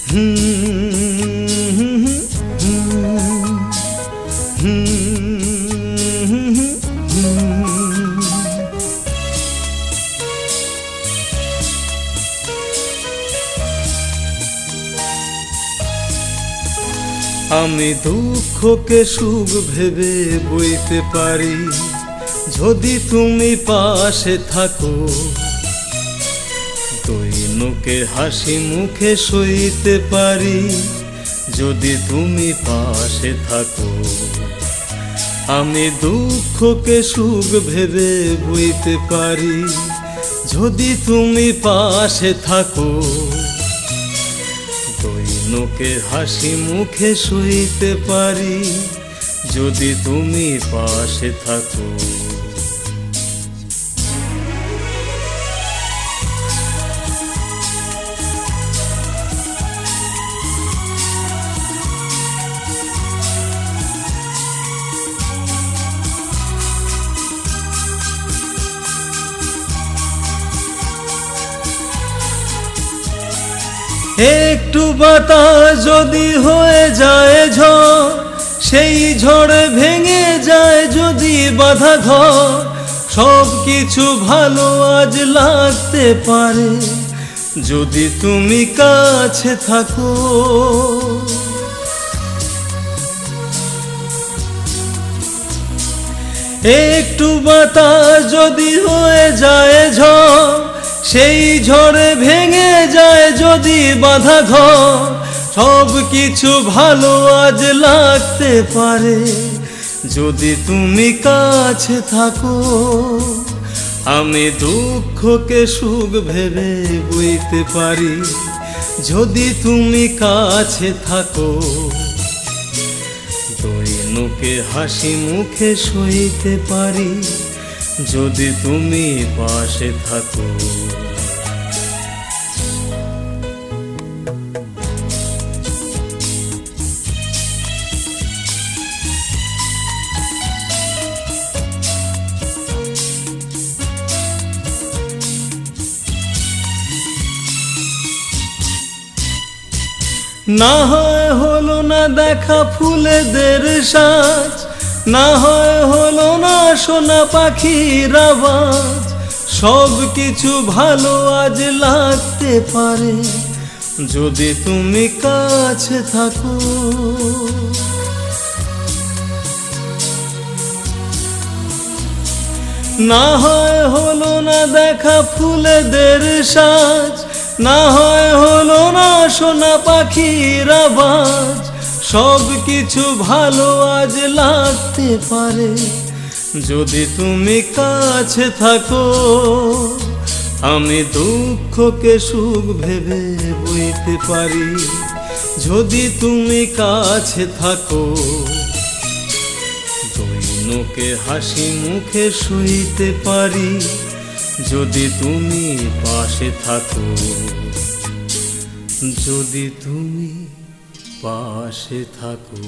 আমি দুঃখকে সুখ ভেবে বইতে পারি যদি তুমি পাশে থাকো, দৈনকে হাসি মুখে সইতে পারি যদি তুমি পাশে থাকো। আমি দুঃখকে সুখ ভেবে বইতে পারি যদি তুমি পাশে থাকো, দৈনকে হাসি মুখে সইতে পারি যদি তুমি পাশে থাকো। একটু বাতাস যদি হয়ে যায় ঝড়, সেই ঝড়ে ভেঙে যায় যদি বাঁধা ঘর, সব কিছু ভালো আজ লাগতে পারে যদি তুমি কাছে থাকো। একটু বাতাস যদি হয়ে যায় ঝড়, সেই ঝড়ে ভেঙে যায় যদি বাঁধা ঘর, সব কিছু ভালো আজ লাগতে পারে যদি তুমি কাছে থাকো। আমি দুঃখকে সুখ ভেবে বইতে পারি যদি তুমি কাছে থাকো, দৈনকে হাসি মুখে সইতে পারি যদি তুমি পাশে থাকো। না হয় হলো না দেখা ফুলেদের সাজ, না হয় হলো না সোনা পাখির আওয়াজ, সব কিছু ভালো আজ লাগতে পারে যদি তুমি কাছে থাকো। না হয় হলো না দেখা ফুলেদের সাজ, না হয় হলো না সোনা পাখির আওয়াজ, সব কিছু ভালো আজ লাগতে পারে যদি তুমি কাছে থাকো। আমি দুঃখকে সুখ ভেবে বইতে পারি যদি তুমি কাছে থাকো, দৈনকে হাসি মুখে সইতে পারি যদি তুমি পাশে থাকো, যদি তুমি পাশে থাকো।